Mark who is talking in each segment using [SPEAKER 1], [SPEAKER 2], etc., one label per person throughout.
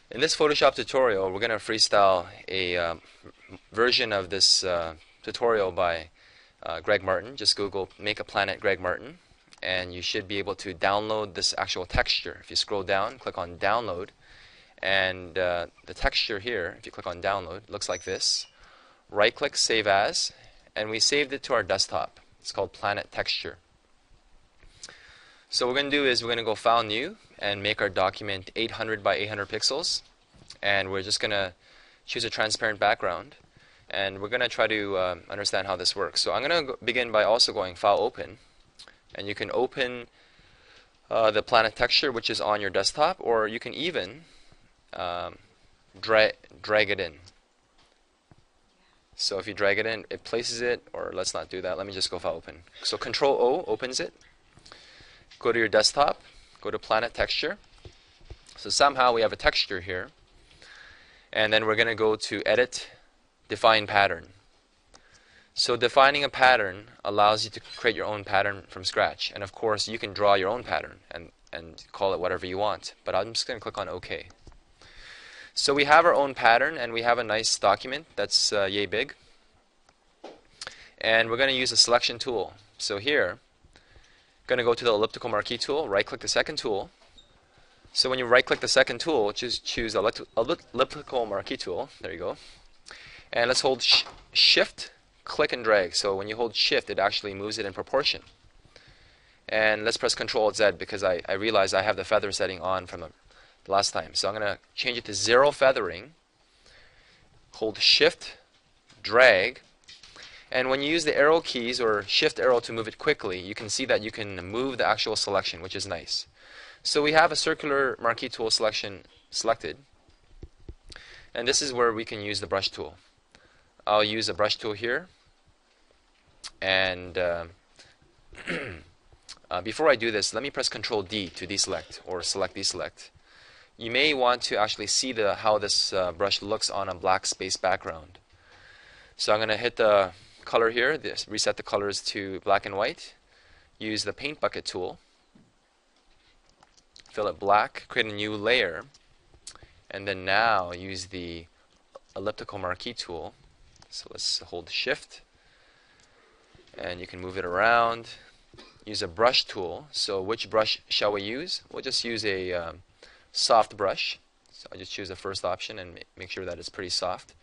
[SPEAKER 1] In this Photoshop tutorial, we're going to freestyle a version of this tutorial by Greg Martin. Just Google "Make a Planet Greg Martin," and you should be able to download this actual texture. If you scroll down, click on Download, and the texture here, if you click on Download, looks like this. Right-click, Save As, and we saved it to our desktop. It's called Planet Texture. So what we're going to do is we're going to go File, New, and make our document 800 by 800 pixels. And we're just going to choose a transparent background. And we're going to try to understand how this works. So I'm going to begin by also going File, Open. And you can open the Planet Texture, which is on your desktop, or you can even drag it in. So if you drag it in, it places it, or let's not do that. Let me just go File, Open. So Control O opens it. Go to your desktop, go to Planet Texture. So somehow we have a texture here. And then we're going to go to Edit, Define Pattern. So defining a pattern allows you to create your own pattern from scratch. And of course, you can draw your own pattern and call it whatever you want. But I'm just going to click on OK. So we have our own pattern, and we have a nice document that's yay big. And we're going to use a selection tool. So here, going to go to the Elliptical Marquee tool, right-click the second tool. So when you right-click the second tool, choose Elliptical Marquee tool. There you go. And let's hold Shift, click and drag. So when you hold Shift, it actually moves it in proportion. And let's press Control-Z because I realize I have the feather setting on from the last time. So I'm going to change it to 0 feathering. Hold Shift, drag. And when you use the arrow keys or shift arrow to move it quickly, you can see that you can move the actual selection, which is nice. So we have a circular marquee tool selection selected. And this is where we can use the brush tool. I'll use a brush tool here. And before I do this, let me press Control D to deselect or select deselect. You may want to actually see how this brush looks on a black space background. So I'm going to hit the color here, reset the colors to black and white, use the paint bucket tool, fill it black, create a new layer, and then now use the elliptical marquee tool. So let's hold Shift, and you can move it around. Use a brush tool. So which brush shall we use? We'll just use a soft brush. So I just choose the first option and make sure that it's pretty soft.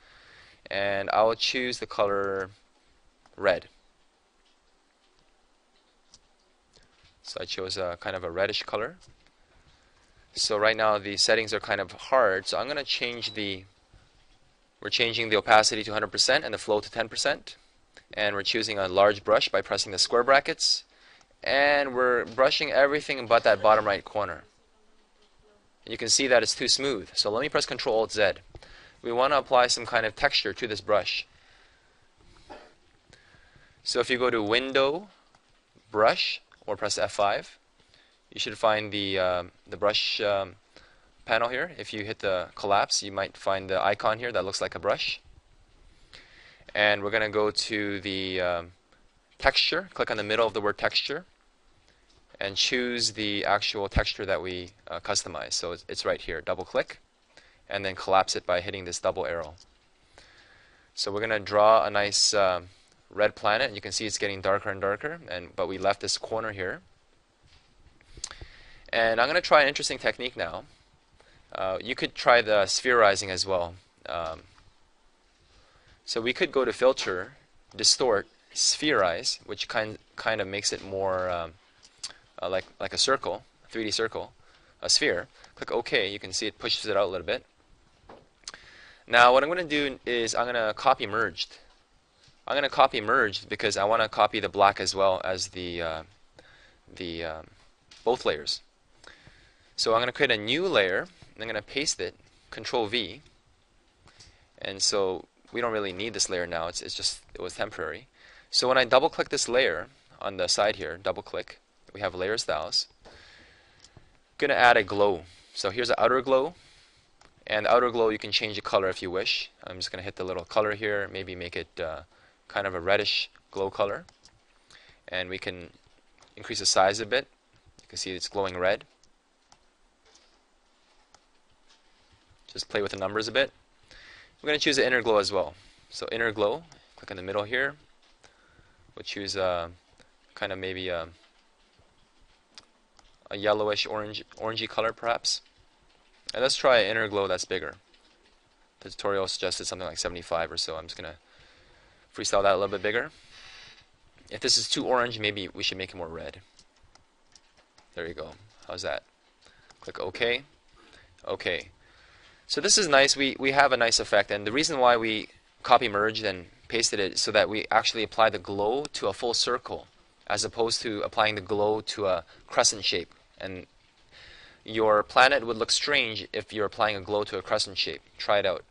[SPEAKER 1] And I will choose the color red. So I chose a kind of a reddish color. So right now the settings are kind of hard. So I'm going to change we're changing the opacity to 100% and the flow to 10%. And we're choosing a large brush by pressing the square brackets. And we're brushing everything but that bottom right corner. And you can see that it's too smooth. So let me press Control-Alt-Z. We want to apply some kind of texture to this brush. So if you go to Window, Brush, or press F5, you should find the brush panel here. If you hit the collapse, you might find the icon here that looks like a brush. And we're going to go to the texture, click on the middle of the word texture, and choose the actual texture that we customize. So it's right here. Double click, and then collapse it by hitting this double arrow. So we're going to draw a nice red planet, and you can see it's getting darker and darker, but we left this corner here. And I'm going to try an interesting technique now. You could try the spherizing as well. So we could go to Filter, Distort, Spherize, which kind of makes it more like a circle, a 3D circle, a sphere. Click OK. You can see it pushes it out a little bit. Now what I'm going to do is I'm going to copy merged. I'm going to copy merged because I want to copy the black as well as the both layers. So I'm going to create a new layer, and I'm going to paste it, Control V. And so we don't really need this layer now. It was temporary. So when I double click this layer on the side here, double click, we have layer styles. Going to add a glow. So here's an outer glow. And the outer glow, you can change the color if you wish. I'm just going to hit the little color here, maybe make it kind of a reddish glow color. And we can increase the size a bit. You can see it's glowing red. just play with the numbers a bit. We're going to choose the inner glow as well. So inner glow, click in the middle here. We'll choose kind of maybe a yellowish orangey color perhaps. And let's try inner glow that's bigger. The tutorial suggested something like 75 or so. I'm just going to freestyle that a little bit bigger. If this is too orange, maybe we should make it more red. There you go. How's that? Click OK. OK. So this is nice. We have a nice effect, and the reason why we copy merged and pasted it is so that we actually apply the glow to a full circle as opposed to applying the glow to a crescent shape. And your planet would look strange if you're applying a glow to a crescent shape. Try it out.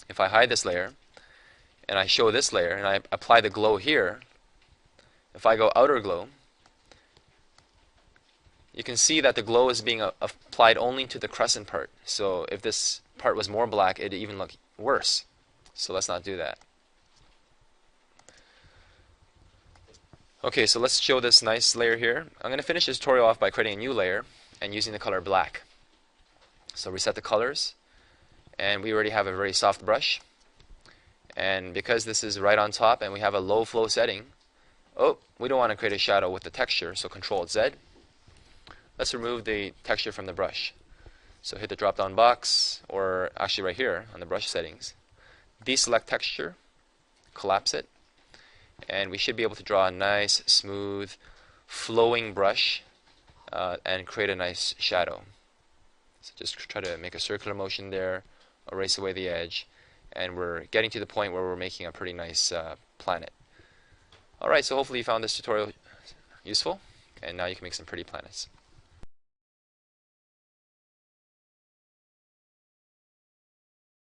[SPEAKER 1] If I hide this layer and I show this layer and I apply the glow here, if I go outer glow, you can see that the glow is being applied only to the crescent part. So if this part was more black, it'd even look worse. So let's not do that. Okay, so let's show this nice layer here. I'm going to finish this tutorial off by creating a new layer and using the color black. So reset the colors, and we already have a very soft brush. And because this is right on top and we have a low flow setting, we don't want to create a shadow with the texture, so Control Z. Let's remove the texture from the brush. So hit the drop down box, or actually right here on the brush settings. Deselect texture, collapse it, and we should be able to draw a nice, smooth, flowing brush and create a nice shadow. So just try to make a circular motion there, erase away the edge, and we're getting to the point where we're making a pretty nice planet. Alright, so hopefully you found this tutorial useful, and now you can make some pretty planets.